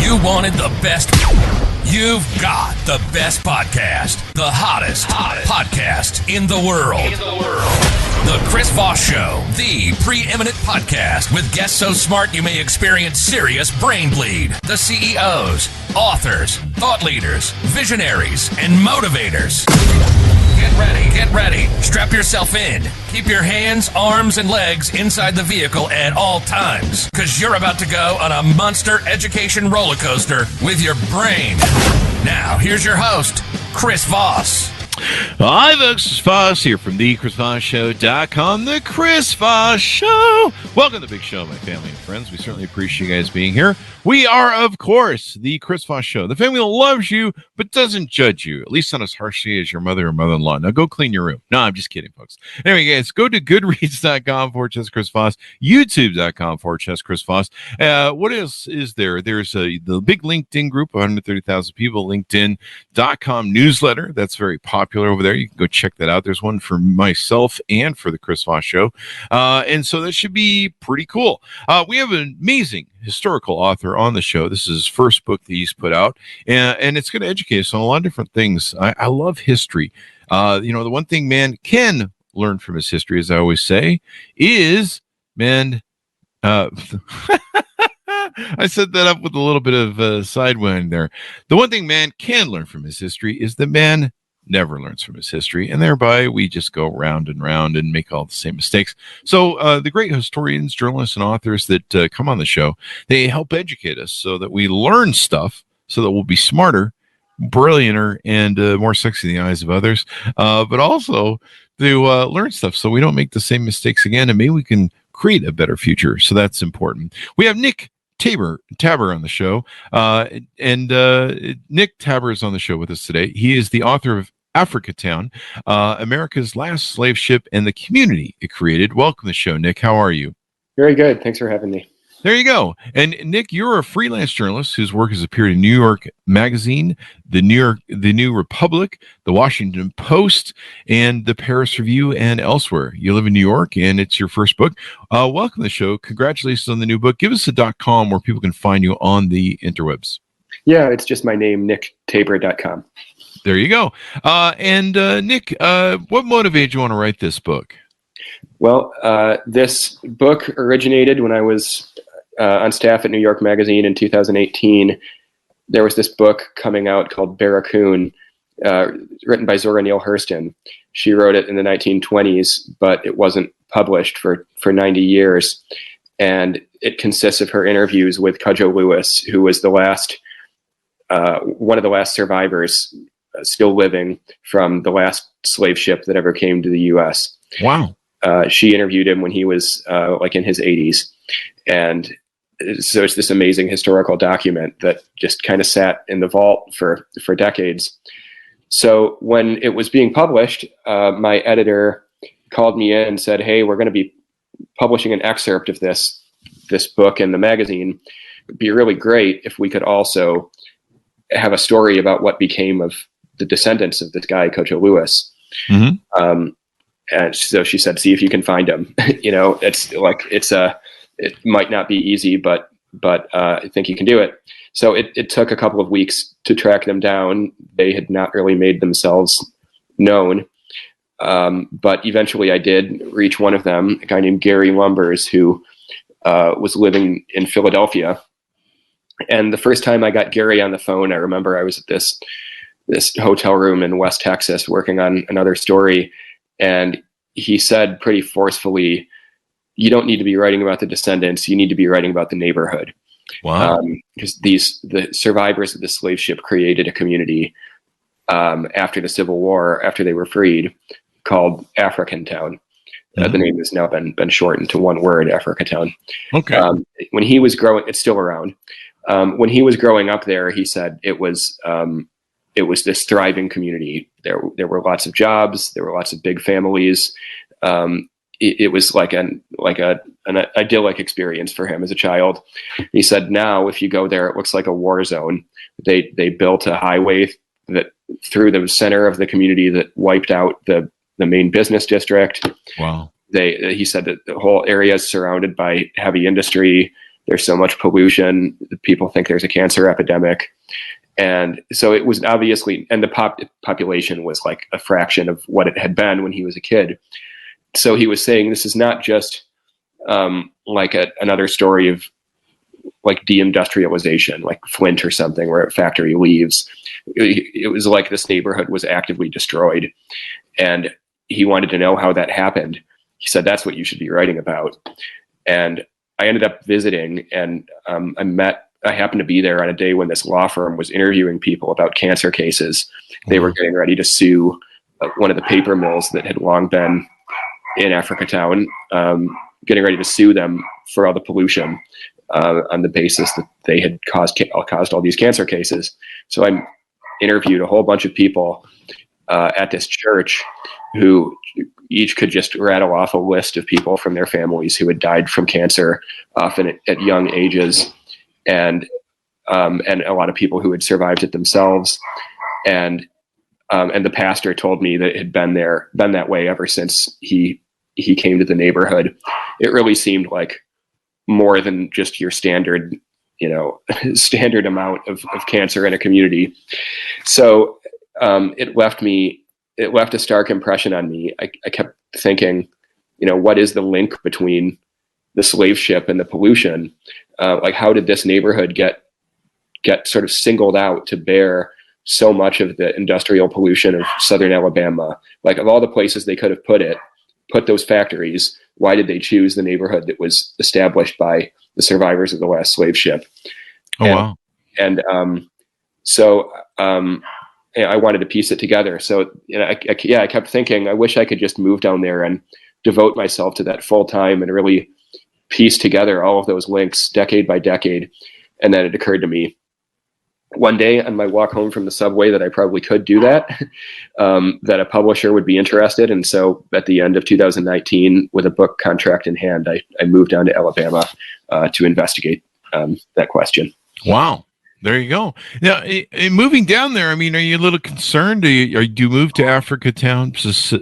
You wanted the best. You've got the best podcast. The hottest podcast in the world. The Chris Voss Show, the preeminent podcast with guests so smart you may experience serious brain bleed. The CEOs, authors, thought leaders, visionaries, and motivators. Get ready. Strap yourself in. Keep your hands, arms, and legs inside the vehicle at all times, because you're about to go on a monster education roller coaster with your brain. Now, here's your host, Chris Voss. Hi, folks. It's Voss here from thechrisvossshow.com. The Chris Voss Show. Welcome to the big show, my family and friends. We certainly appreciate you guys being here. We are, of course, the Chris Voss Show. The family that loves you, but doesn't judge you, at least not as harshly as your mother or mother-in-law. Now, go clean your room. No, I'm just kidding, folks. Anyway, guys, go to goodreads.com/Chris Voss, youtube.com/Chris Voss. What else is there? There's the big LinkedIn group, 130,000 people, linkedin.com newsletter. That's very popular over there. You can go check that out. There's one for myself and for the Chris Voss Show. And so that should be pretty cool. We have an amazing historical author on the show. This is his first book that he's put out, and it's going to educate us on a lot of different things. I love history. The one thing man can learn from his history, as I always say, is I set that up with a little bit of sidewind there. The one thing man can learn from his history is that man never learns from his history, and thereby we just go round and round and make all the same mistakes. So the great historians, journalists, and authors that come on the show, they help educate us so that we learn stuff so that we'll be smarter, brillianter, and more sexy in the eyes of others, but also to learn stuff so we don't make the same mistakes again, and maybe we can create a better future. So that's important. We have Nick Tabor on the show, and Nick Tabor is on the show with us today. He is the author of Africatown, America's Last Slave Ship and the Community It Created. Welcome to the show, Nick. How are you? Very good. Thanks for having me. There you go. And Nick, you're a freelance journalist whose work has appeared in New York Magazine, the New Republic, the Washington Post, and the Paris Review, and elsewhere. You live in New York, and it's your first book. Welcome to the show. Congratulations on the new book. Give us a .com where people can find you on the interwebs. Yeah, it's just my name, nicktabor.com. There you go. Nick, what motivated you want to write this book? Well, this book originated when I was on staff at New York Magazine in 2018. There was this book coming out called Barracoon, written by Zora Neale Hurston. She wrote it in the 1920s, but it wasn't published for 90 years. And it consists of her interviews with Cudjoe Lewis, who was the one of the last survivors still living from the last slave ship that ever came to the U.S. Wow. She interviewed him when he was in his 80s. And so it's this amazing historical document that just kind of sat in the vault for decades. So when it was being published, my editor called me in and said, "Hey, we're going to be publishing an excerpt of this book in the magazine. It'd be really great if we could also have a story about what became of the descendants of this guy, Cudjoe Lewis." Mm-hmm. And so she said, "See if you can find him." It might not be easy, but I think you can do it. So it took a couple of weeks to track them down. They had not really made themselves known. But eventually I did reach one of them, a guy named Gary Lumbers, who was living in Philadelphia. And the first time I got Gary on the phone, I remember I was at this hotel room in West Texas working on another story. And he said pretty forcefully, "You don't need to be writing about the descendants. You need to be writing about the neighborhood." Wow. Because the survivors of the slave ship created a community after the Civil War, after they were freed, called Africatown. The name has now been shortened to one word, Africatown. Okay. When he was growing, it's still around. When he was growing up there, he said it was this thriving community. There were lots of jobs. There were lots of big families. It was like an idyllic experience for him as a child. He said, now if you go there, it looks like a war zone. They built a highway that through the center of the community that wiped out the main business district. Wow. He said that the whole area is surrounded by heavy industry. There's so much pollution. People think there's a cancer epidemic. And so it was obviously, and the population was like a fraction of what it had been when he was a kid. So he was saying this is not just like another story of like deindustrialization, like Flint or something, where a factory leaves. It was like this neighborhood was actively destroyed. And he wanted to know how that happened. He said, that's what you should be writing about. And I ended up visiting, and I happened to be there on a day when this law firm was interviewing people about cancer cases. They were getting ready to sue one of the paper mills that had long been in Africatown, getting ready to sue them for all the pollution on the basis that they had caused all these cancer cases. So I interviewed a whole bunch of people at this church who each could just rattle off a list of people from their families who had died from cancer, often at young ages. And a lot of people who had survived it themselves, and the pastor told me that it had been that way ever since he came to the neighborhood. It really seemed like more than just your standard amount of cancer in a community. So it left a stark impression on me. I kept thinking, what is the link between the slave ship and the pollution? Like, how did this neighborhood get sort of singled out to bear so much of the industrial pollution of southern Alabama? Like, of all the places they could have put those factories, why did they choose the neighborhood that was established by the survivors of the last slave ship? Wow. And so I wanted to piece it together. So I kept thinking, I wish I could just move down there and devote myself to that full time and really piece together all of those links decade by decade. And then it occurred to me one day on my walk home from the subway that I probably could do that, that a publisher would be interested. And so at the end of 2019, with a book contract in hand, I moved down to Alabama to investigate that question. Wow. There you go. Now, moving down there, I mean, are you a little concerned? Do you move to Africatown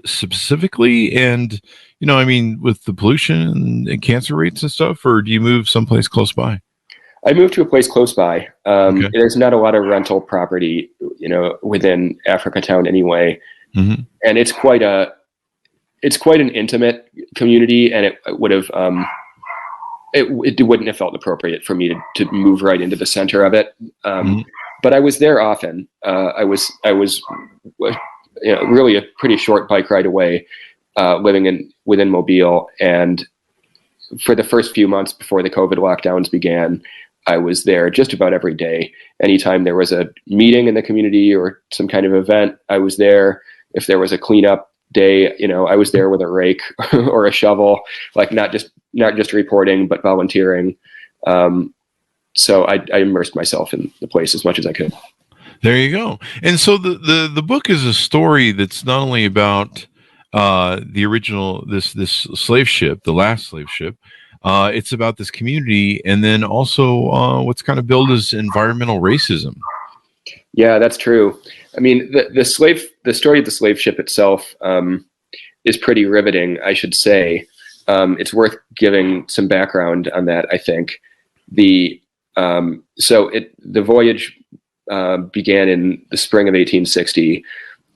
specifically? And, I mean, with the pollution and cancer rates and stuff, or do you move someplace close by? I moved to a place close by. Okay. There's not a lot of rental property, within Africatown anyway. Mm-hmm. And it's quite an intimate community, and it would have, it wouldn't have felt appropriate for me to move right into the center of it. But I was there often. I was really a pretty short bike ride away, living within Mobile. And for the first few months before the COVID lockdowns began, I was there just about every day. Anytime there was a meeting in the community or some kind of event, I was there. If there was a cleanup day, I was there with a rake or a shovel, like not just reporting, but volunteering. So I immersed myself in the place as much as I could. There you go. And so the book is a story that's not only about the original, this slave ship, the last slave ship. It's about this community, and then also what's kind of billed as environmental racism. Yeah, that's true. I mean, the story of the slave ship itself is pretty riveting, I should say. It's worth giving some background on that, I think. The voyage began in the spring of 1860.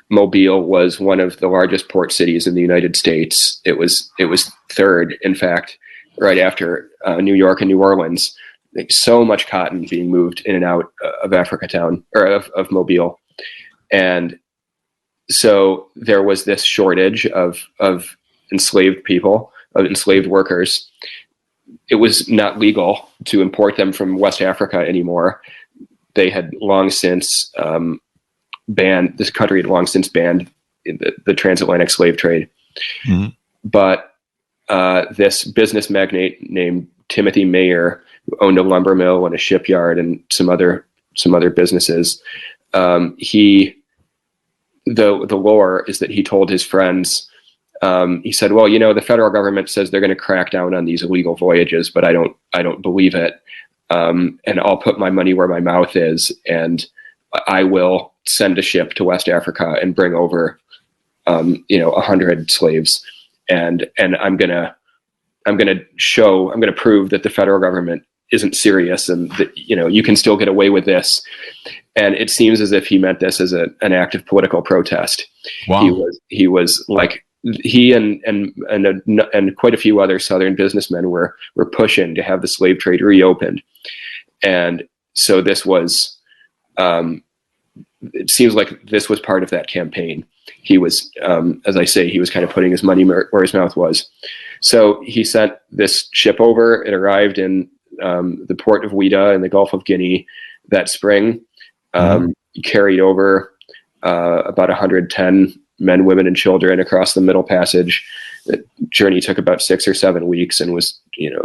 Mobile was one of the largest port cities in the United States. It was third, in fact, right after New York and New Orleans. Like, so much cotton being moved in and out of Africatown, or of Mobile. And so there was this shortage of enslaved people, of enslaved workers. It was not legal to import them from West Africa anymore. They had long since this country had long since banned the transatlantic slave trade. Mm-hmm. But this business magnate named Timothy Mayer, who owned a lumber mill and a shipyard and some other businesses, the lore is that he told his friends, he said, well, the federal government says they're going to crack down on these illegal voyages, but I don't believe it. And I'll put my money where my mouth is, and I will send a ship to West Africa and bring over, 100 slaves. And I'm going to prove that the federal government isn't serious, and that, you can still get away with this. And it seems as if he meant this as an act of political protest. Wow. He was like, he and quite a few other Southern businessmen were pushing to have the slave trade reopened. And so this was, it seems like this was part of that campaign. He was, as I say, he was kind of putting his money where his mouth was. So he sent this ship over. It arrived in the port of Ouida in the Gulf of Guinea that spring. He carried over about 110 men, women, and children across the Middle Passage. The journey took about 6 or 7 weeks and was,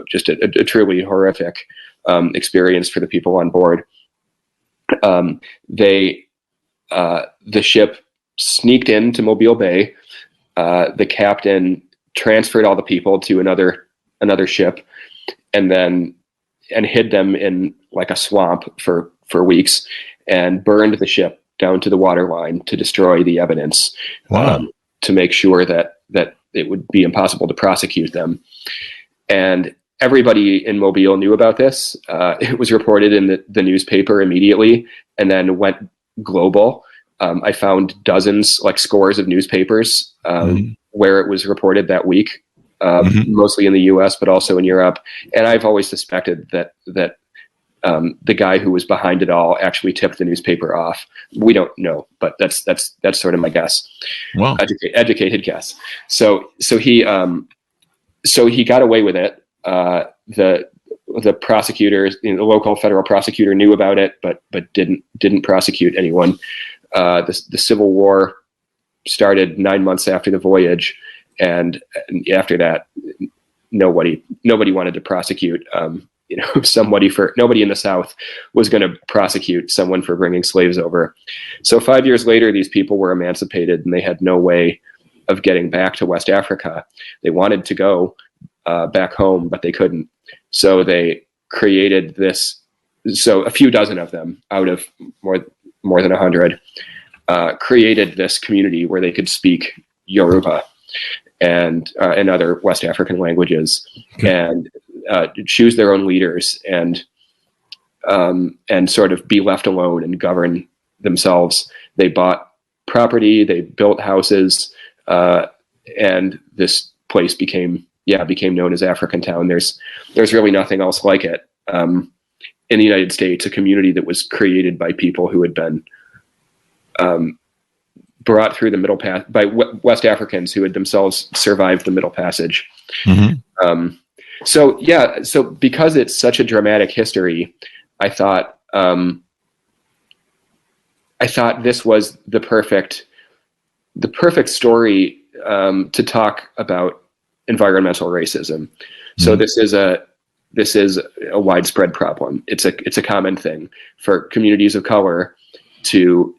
just a truly horrific experience for the people on board. The ship sneaked into Mobile Bay. The captain transferred all the people to another ship, and hid them in like a swamp for weeks, and burned the ship down to the waterline to destroy the evidence. Wow. To make sure that it would be impossible to prosecute them. And everybody in Mobile knew about this. It was reported in the newspaper immediately, and then went global. I found dozens, like scores of newspapers where it was reported that week, mostly in the U.S., but also in Europe. And I've always suspected that the guy who was behind it all actually tipped the newspaper off. We don't know, but that's sort of my guess. Wow. Educated guess. So he got away with it. The prosecutors, the local federal prosecutor knew about it, but didn't prosecute anyone. The Civil War started 9 months after the voyage, and after that, nobody wanted to prosecute. Nobody in the South was going to prosecute someone for bringing slaves over. So 5 years later, these people were emancipated, and they had no way of getting back to West Africa. They wanted to go back home, but they couldn't. So they created this. So a few dozen of them, out of more than 100, created this community where they could speak Yoruba and other West African languages, and choose their own leaders, and sort of be left alone and govern themselves. They bought property, they built houses, and this place became known as Africatown. There's really nothing else like it in the United States. A community that was created by people who had been brought through the Middle Passage by West Africans who had themselves survived the Middle Passage. So because it's such a dramatic history, I thought this was the perfect story to talk about environmental racism. So this is a widespread problem. It's a common thing for communities of color to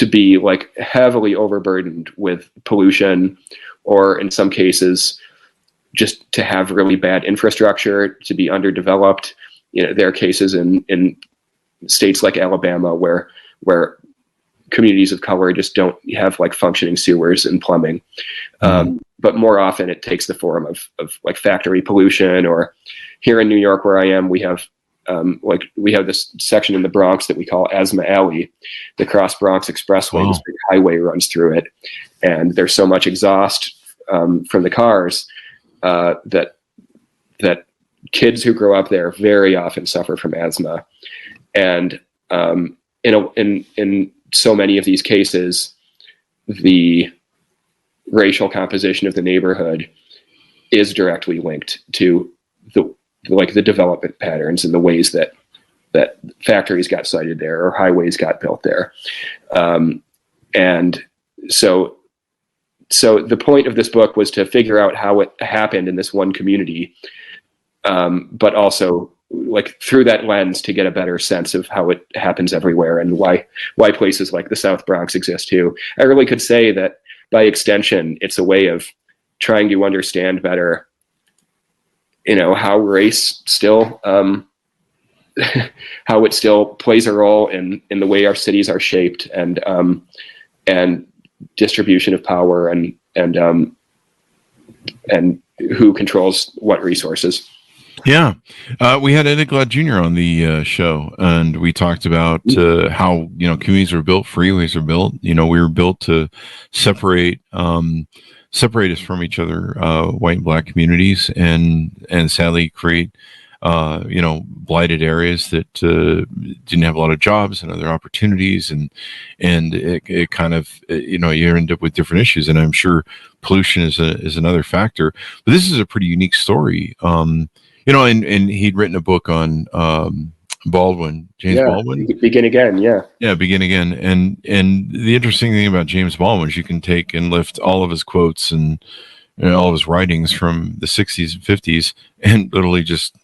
be like heavily overburdened with pollution, or in some cases, just to have really bad infrastructure, to be underdeveloped. There are cases in states like Alabama where communities of color just don't have like functioning sewers and plumbing. But more often it takes the form of like factory pollution, or here in New York where I am, we have this section in the Bronx that we call Asthma Alley. The Cross Bronx Expressway, this big highway runs through it, and there's so much exhaust from the cars that kids who grow up there very often suffer from asthma. And in so many of these cases, the racial composition of the neighborhood is directly linked to the development patterns and the ways that factories got sited there or highways got built there. And so the point of this book was to figure out how it happened in this one community, but also like through that lens to get a better sense of how it happens everywhere, and why places like the South Bronx exist too. I really could say that by extension, it's a way of trying to understand better, how race still, how it still plays a role in the way our cities are shaped, and distribution of power, and who controls what resources. Yeah. We had Ed Glad Jr. on the show, and we talked about how, communities were built, freeways are built. We were built to separate separate us from each other, white and black communities, and sadly create blighted areas that didn't have a lot of jobs and other opportunities, and it kind of you end up with different issues, and I'm sure pollution is another factor. But this is a pretty unique story. And he'd written a book on Baldwin, James Baldwin. Begin Again, yeah. Yeah, Begin Again. And the interesting thing about James Baldwin is you can take and lift all of his quotes and all of his writings from the 60s and 50s and literally just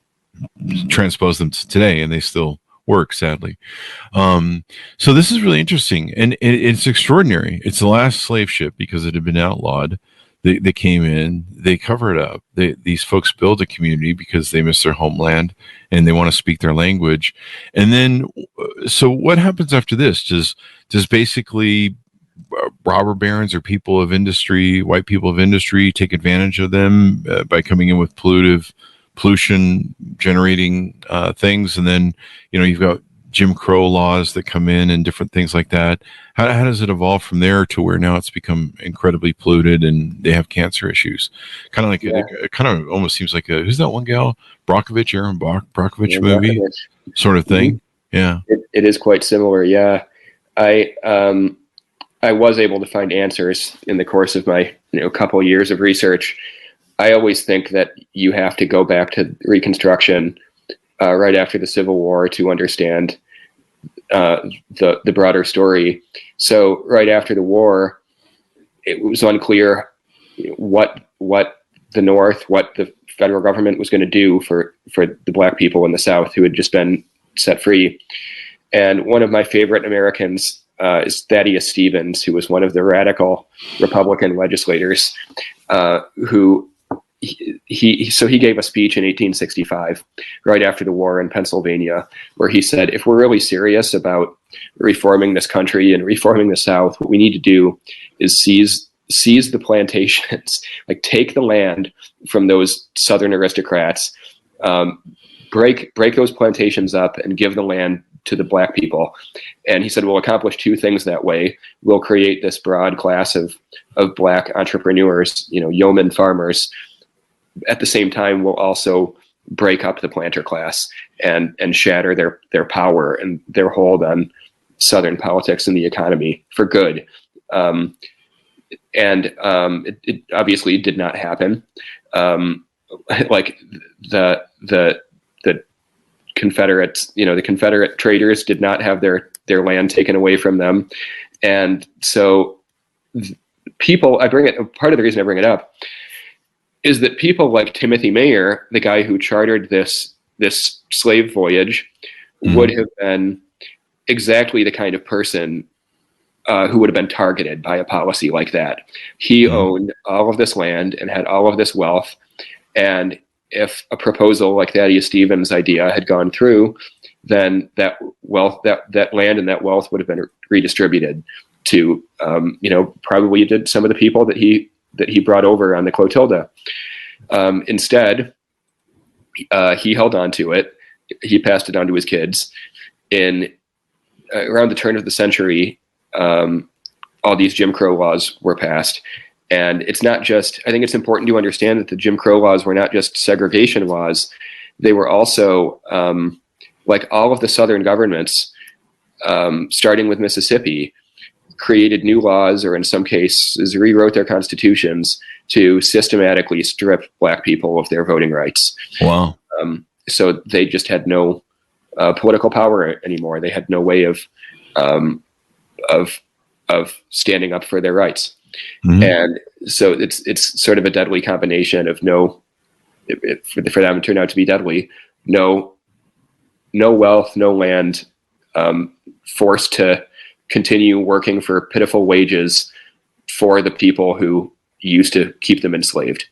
transpose them to today, and they still work, sadly. So this is really interesting, and it's extraordinary. It's the last slave ship because it had been outlawed. They came in, they cover it up. These folks build a community because they miss their homeland and they want to speak their language. And then, so what happens after this? Does basically robber barons or people of industry, white people of industry, take advantage of them by coming in with pollution generating things? And then, you've got Jim Crow laws that come in and different things like that. How does it evolve from there to where now it's become incredibly polluted and they have cancer issues? Kind of like it kind of almost seems like who's that one gal? Aaron Brockovich movie sort of thing. Mm-hmm. Yeah. It is quite similar. Yeah. I was able to find answers in the course of my couple of years of research. I always think that you have to go back to Reconstruction right after the Civil War to understand the broader story. So right after the war, it was unclear what the North, what the federal government was going to do for the black people in the South who had just been set free. And one of my favorite Americans is Thaddeus Stevens, who was one of the radical Republican legislators who he gave a speech in 1865, right after the war in Pennsylvania, where he said, if we're really serious about reforming this country and reforming the South, what we need to do is seize the plantations, like take the land from those Southern aristocrats, break those plantations up and give the land to the black people. And he said, we'll accomplish two things that way. We'll create this broad class of black entrepreneurs, yeoman farmers. At the same time, we'll also break up the planter class and shatter their power and their hold on Southern politics and the economy for good. It obviously did not happen. Like the Confederates, the Confederate traders did not have their land taken away from them. And so part of the reason I bring it up is that people like Timothy Mayer, the guy who chartered this slave voyage, would have been exactly the kind of person who would have been targeted by a policy like that. He owned all of this land and had all of this wealth. And if a proposal like Thaddeus Stevens' idea had gone through, then that wealth, that land and that wealth would have been redistributed to, probably did some of the people that he brought over on the Clotilda. Instead, he held on to it. He passed it on to his kids. In around the turn of the century, all these Jim Crow laws were passed. And it's not just, I think it's important to understand that the Jim Crow laws were not just segregation laws. They were also, like all of the Southern governments, starting with Mississippi, created new laws, or in some cases rewrote their constitutions to systematically strip black people of their voting rights. Wow. So they just had no political power anymore. They had no way of standing up for their rights. Mm-hmm. And so it's sort of a deadly combination of for them to turn out to be deadly, no wealth, no land, forced to continue working for pitiful wages for the people who used to keep them enslaved.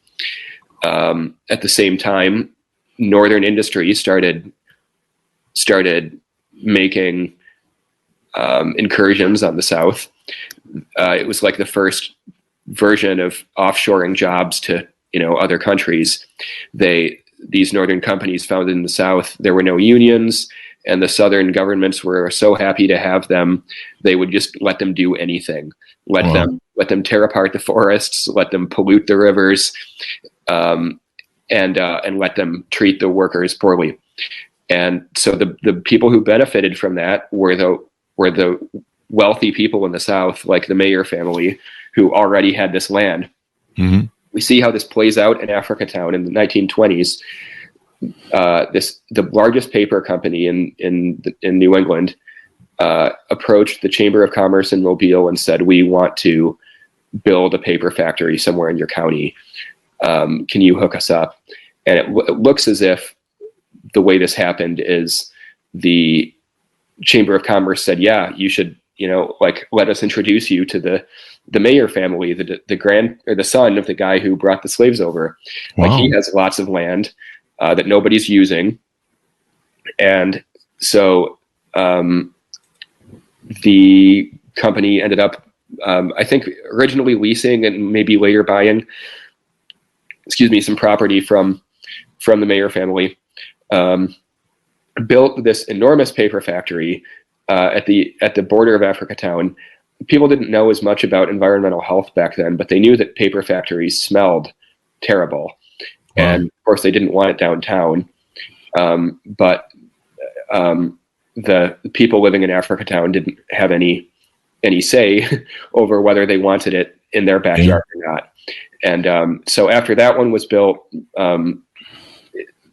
At the same time, Northern industry started making incursions on the South. It was like the first version of offshoring jobs to other countries. They these northern companies founded in the South, there were no unions, and the Southern governments were so happy to have them, they would just let them do anything. Let them tear apart the forests, let them pollute the rivers, and let them treat the workers poorly. And so the people who benefited from that were the wealthy people in the South, like the Mayer family, who already had this land. Mm-hmm. We see how this plays out in Africatown in the 1920s. The largest paper company in New England approached the Chamber of Commerce in Mobile and said, "We want to build a paper factory somewhere in your county. Can you hook us up?" And it looks as if the way this happened is the Chamber of Commerce said, "Yeah, you should, let us introduce you to the Mayer family, the son of the guy who brought the slaves over. Wow. Like, he has lots of land that nobody's using." And so the company ended up, I think, originally leasing and maybe later buying, some property from the Mayer family. Built this enormous paper factory at the border of Africatown. People didn't know as much about environmental health back then, but they knew that paper factories smelled terrible. Wow. And of course they didn't want it downtown. But the people living in Africatown didn't have any say over whether they wanted it in their backyard or not. And so after that one was built,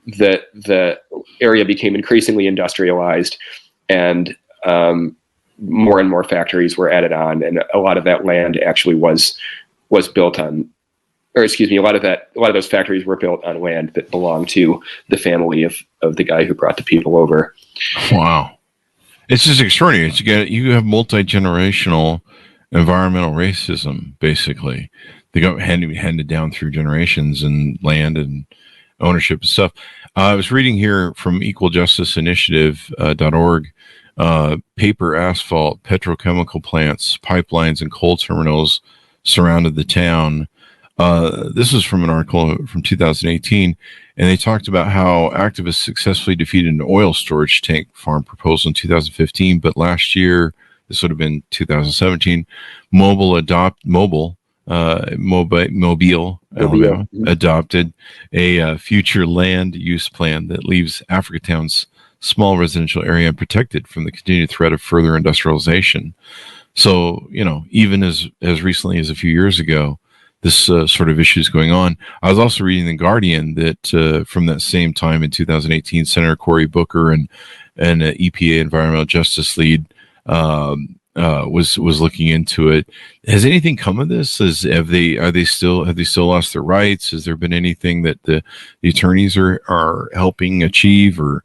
the area became increasingly industrialized, and more and more factories were added on, and a lot of that land actually was built on, or a lot of those factories were built on land that belonged to the family of the guy who brought the people over. Wow, it's just extraordinary. You have multi-generational environmental racism, basically. They got handed down through generations, and land and ownership and stuff. I was reading here from equaljusticeinitiative.org. Paper, asphalt, petrochemical plants, pipelines, and coal terminals surrounded the town. This is from an article from 2018, and they talked about how activists successfully defeated an oil storage tank farm proposal in 2015, but last year, this would have been 2017, Mobile adopted a future land use plan that leaves Africatown's small residential area unprotected from the continued threat of further industrialization. So, even as recently as a few years ago, this sort of issue is going on. I was also reading The Guardian that from that same time in 2018, Senator Cory Booker and EPA environmental justice lead was looking into it. Has anything come of this? Have they still lost their rights? Has there been anything that the attorneys are helping achieve, or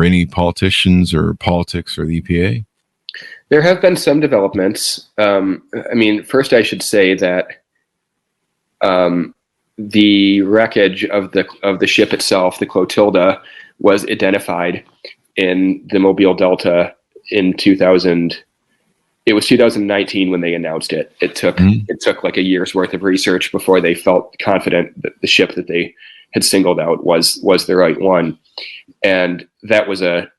any politicians or politics or the EPA? There have been some developments. First I should say that the wreckage of the ship itself, the Clotilda, was identified in the Mobile Delta in 2000. It was 2019 when they announced it. It took like a year's worth of research before they felt confident that the ship that they had singled out was the right one. And that was an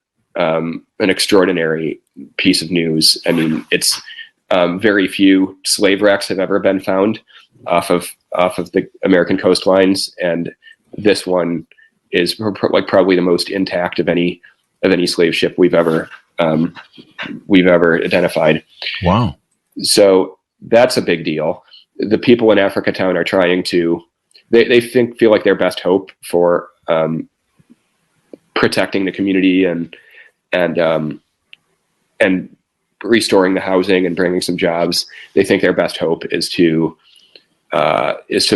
extraordinary piece of news. It's very few slave wrecks have ever been found off of the American coastlines, and this one is probably the most intact of any slave ship we've ever identified. Wow. So that's a big deal. The people in Africatown are trying to, they feel like their best hope for protecting the community and restoring the housing and bringing some jobs. They think their best hope is to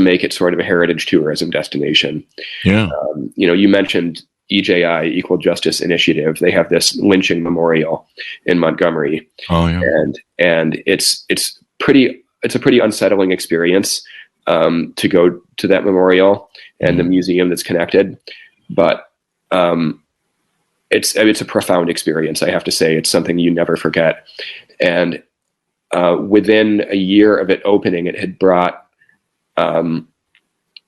make it sort of a heritage tourism destination. Yeah. You mentioned EJI, Equal Justice Initiative. They have this lynching memorial in Montgomery. Oh yeah. And it's a pretty unsettling experience to go to that memorial and the museum that's connected. But it's a profound experience, I have to say. It's something you never forget. And within a year of it opening, it had brought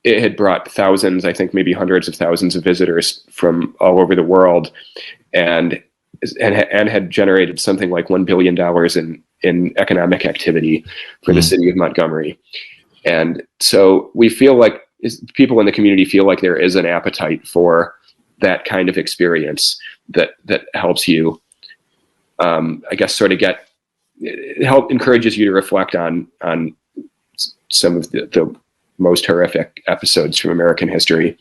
it had brought thousands, I think maybe hundreds of thousands of visitors from all over the world, and had generated something like $1 billion in economic activity for the city of Montgomery. And so we feel like people in the community feel like there is an appetite for that kind of experience that helps you, I guess, sort of encourages you to reflect on some of the most horrific episodes from American history.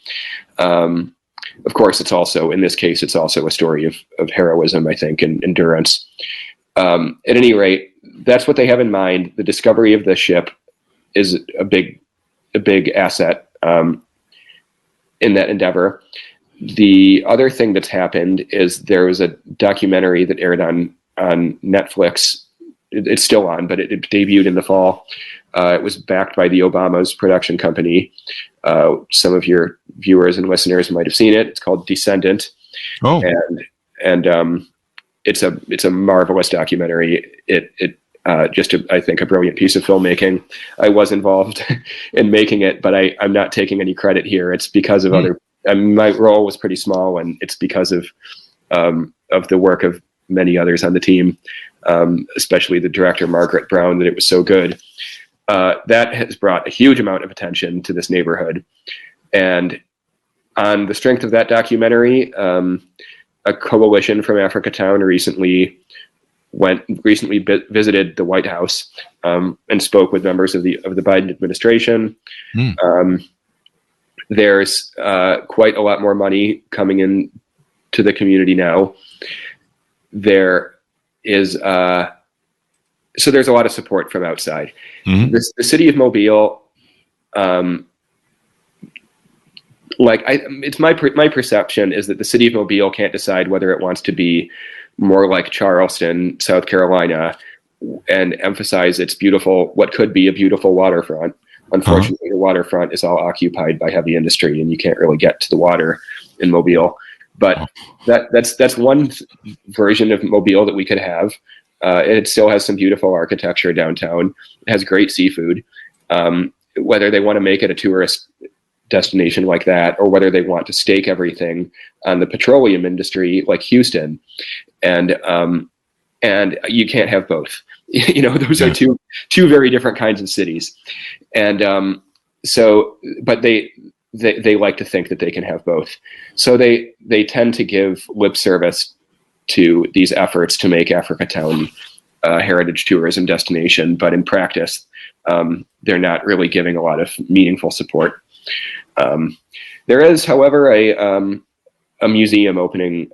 Of course, it's also, in this case, it's also a story of heroism, I think, and endurance. At any rate, that's what they have in mind. The discovery of the ship is a big asset in that endeavor. The other thing that's happened is there was a documentary that aired on Netflix. It's still on, but it debuted in the fall. It was backed by the Obama's production company. Some of your viewers and listeners might have seen it. It's called Descendant. Oh, and it's a marvelous documentary. It I think a brilliant piece of filmmaking. I was involved in making it, but I'm not taking any credit here. It's because of other. My role was pretty small, and it's because of the work of many others on the team, especially the director Margaret Brown, that it was so good. That has brought a huge amount of attention to this neighborhood, and on the strength of that documentary, a coalition from Africatown recently visited the White House and spoke with members of the Biden administration. There's quite a lot more money coming in to the community now. There is so there's a lot of support from outside. The city of Mobile, it's my perception is that the city of Mobile can't decide whether it wants to be more like Charleston, South Carolina, and emphasize its what could be a beautiful waterfront. Unfortunately, the waterfront is all occupied by heavy industry, and you can't really get to the water in Mobile. But that's one version of Mobile that we could have. It still has some beautiful architecture downtown. It has great seafood. Whether they want to make it a tourist destination like that, or whether they want to stake everything on the petroleum industry like Houston, and you can't have both. Those are two very different kinds of cities, and but they like to think that they can have both. So they tend to give lip service to these efforts to make Africatown a heritage tourism destination, but in practice, they're not really giving a lot of meaningful support. There is, however, a museum opening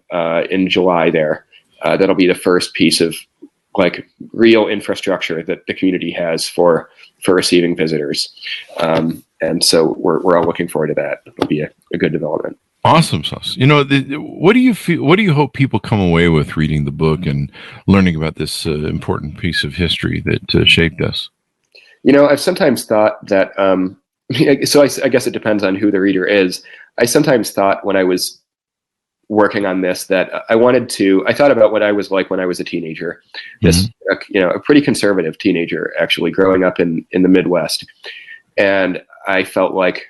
in July there. That'll be the first piece of real infrastructure that the community has for receiving visitors. And so we're all looking forward to that. It'll be a good development. Awesome sauce. What do you feel? What do you hope people come away with reading the book and learning about this important piece of history that shaped us? I've sometimes thought that. So I guess it depends on who the reader is. I sometimes thought when I was working on this that I thought about what I was like when I was a teenager. A pretty conservative teenager, actually, growing up in the Midwest, and I felt like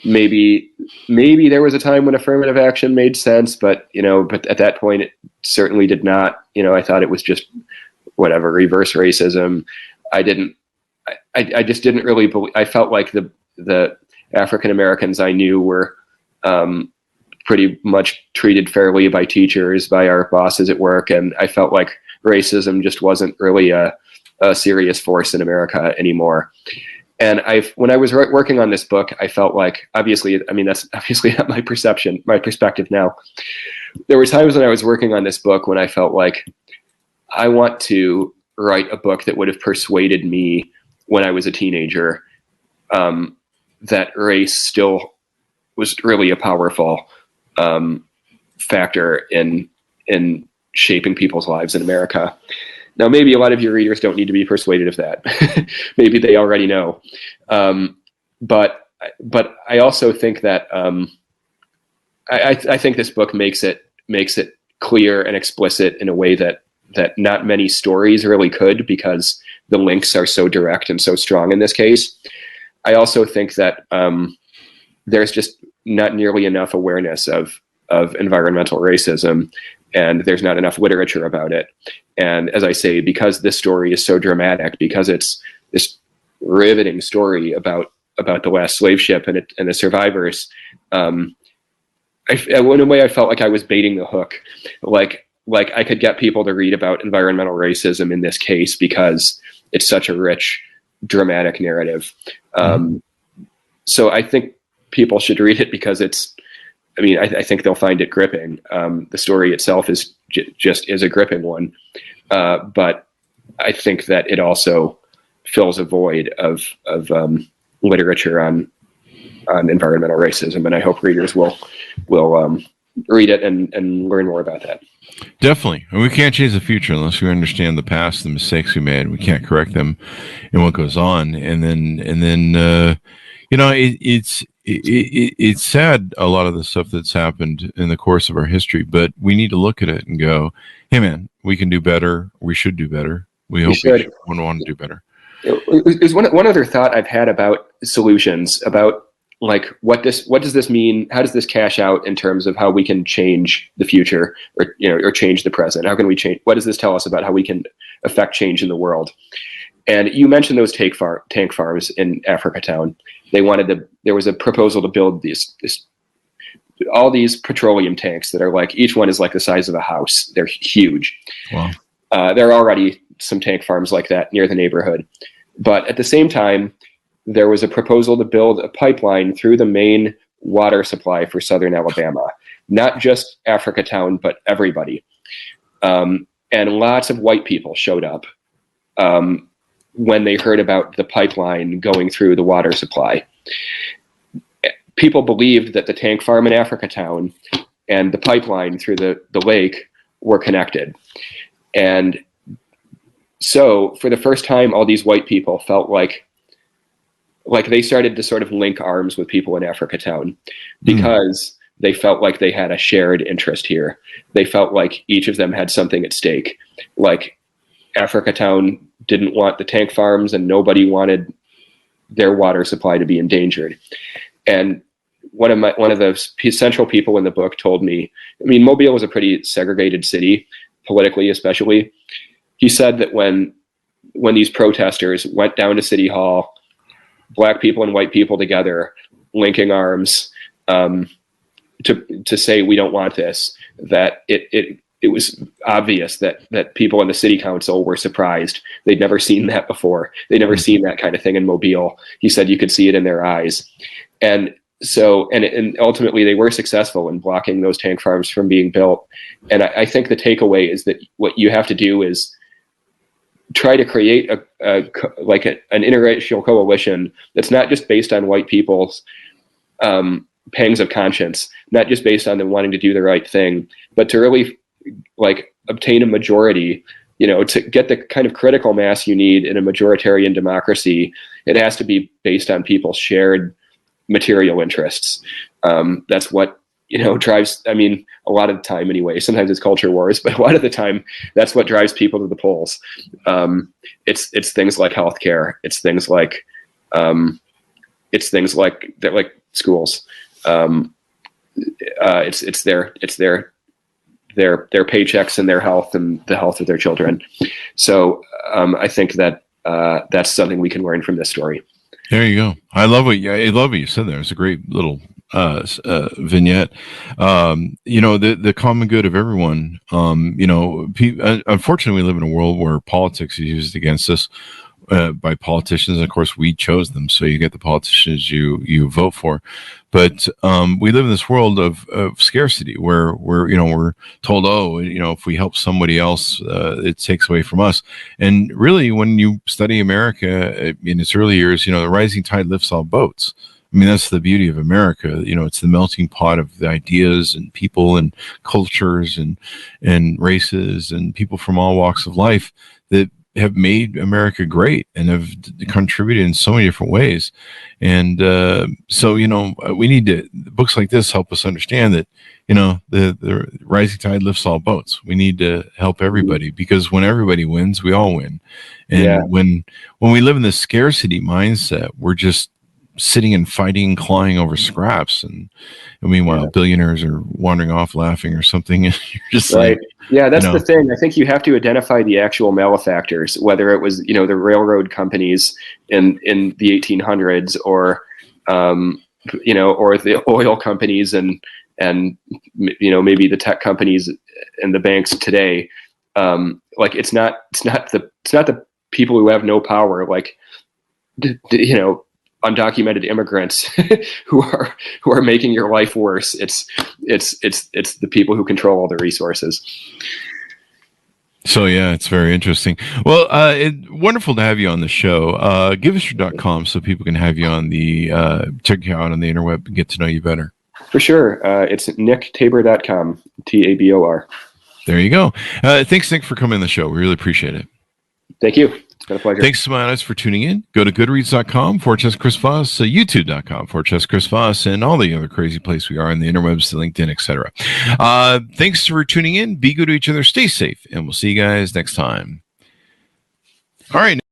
maybe there was a time when affirmative action made sense, but at that point it certainly did not. I thought it was just whatever, reverse racism. I just didn't really believe. I felt like the African Americans I knew were pretty much treated fairly by teachers, by our bosses at work, and I felt like racism just wasn't really a serious force in America anymore. And when I was working on this book, I felt like, that's obviously not my perspective now. There were times when I was working on this book when I felt like I want to write a book that would have persuaded me when I was a teenager that race still was really a powerful factor in shaping people's lives in America. Now, maybe a lot of your readers don't need to be persuaded of that. Maybe they already know. But I also think that I think this book makes it clear and explicit in a way that not many stories really could, because the links are so direct and so strong in this case. I also think that there's just not nearly enough awareness of environmental racism, and there's not enough literature about it. And as I say, because this story is so dramatic, because it's this riveting story about the last slave ship and the survivors, in a way I felt like I was baiting the hook. Like I could get people to read about environmental racism in this case because it's such a rich, dramatic narrative. So I think people should read it because I think they'll find it gripping. The story itself is just a gripping one. But I think that it also fills a void of literature on environmental racism. And I hope readers will read it and learn more about that. Definitely. And we can't change the future unless we understand the past, the mistakes we made. We can't correct them and what goes on. And then it's sad, a lot of the stuff that's happened in the course of our history, but we need to look at it and go, hey man, we can do better. We should do better. We hope we want to do better. There's one other thought I've had about solutions, about like what does this mean? How does this cash out in terms of how we can change the future, or change the present? How can we change? What does this tell us about how we can affect change in the world? And you mentioned those tank farms in Africatown. There was a proposal to build all these petroleum tanks that are like, each one is like the size of a house. They're huge. Wow. There are already some tank farms like that near the neighborhood. But at the same time, there was a proposal to build a pipeline through the main water supply for southern Alabama, not just Africatown, but everybody. And lots of white people showed up when they heard about the pipeline going through the water supply. People believed that the tank farm in Africatown and the pipeline through the lake were connected. And so for the first time, all these white people felt like they started to sort of link arms with people in Africatown because they felt like they had a shared interest here. They felt like each of them had something at stake. Like Africatown didn't want the tank farms and nobody wanted their water supply to be endangered. And one of the central people in the book told me, Mobile was a pretty segregated city, politically especially. He said that when these protesters went down to City Hall, black people and white people together, linking arms, to say we don't want this, that it was obvious that people in the city council were surprised. They'd never seen that before. They'd never seen that kind of thing in Mobile. He said you could see it in their eyes. And so, and ultimately they were successful in blocking those tank farms from being built. And I think the takeaway is that what you have to do is try to create an interracial coalition that's not just based on white people's pangs of conscience, not just based on them wanting to do the right thing, but to really obtain a majority, to get the kind of critical mass you need in a majoritarian democracy. It has to be based on people's shared material interests. That's what, drives, a lot of the time anyway, sometimes it's culture wars, but a lot of the time that's what drives people to the polls. It's things like healthcare. It's things like schools. It's their paychecks and their health and the health of their children. So I think that that's something we can learn from this story. There you go. I love what you said there. It's a great little vignette. The common good of everyone. Unfortunately, we live in a world where politics is used against us by politicians. And of course, we chose them, so you get the politicians you vote for. But we live in this world of scarcity, where we're told, if we help somebody else, it takes away from us. And really, when you study America in its early years, the rising tide lifts all boats. That's the beauty of America. It's the melting pot of the ideas and people and cultures and races and people from all walks of life that have made America great and have contributed in so many different ways. And so we need to, books like this help us understand that the rising tide lifts all boats. We need to help everybody, because when everybody wins, we all win. And when we live in this scarcity mindset, we're just sitting and fighting, clawing over scraps, and meanwhile, billionaires are wandering off laughing or something. And you're just right. like, Yeah, that's the thing. I think you have to identify the actual malefactors, whether it was, the railroad companies in the 1800s, or, or the oil companies and maybe the tech companies and the banks today. Like it's not the people who have no power, like, undocumented immigrants who are making your life worse. It's the people who control all the resources. So yeah, it's very interesting. Well, wonderful to have you on the show. Give us your .com so people can have you on the check you out on the interweb and get to know you better. For sure. It's nicktabor.com, Tabor. There you go. Thanks, Nick, for coming on the show. We really appreciate it. Thank you. It's been a pleasure. Thanks to my audience for tuning in. Go to goodreads.com/Chris Voss, youtube.com/Chris Voss, and all the other crazy places we are on the interwebs, the LinkedIn, etc. Thanks for tuning in. Be good to each other. Stay safe, and we'll see you guys next time. All right.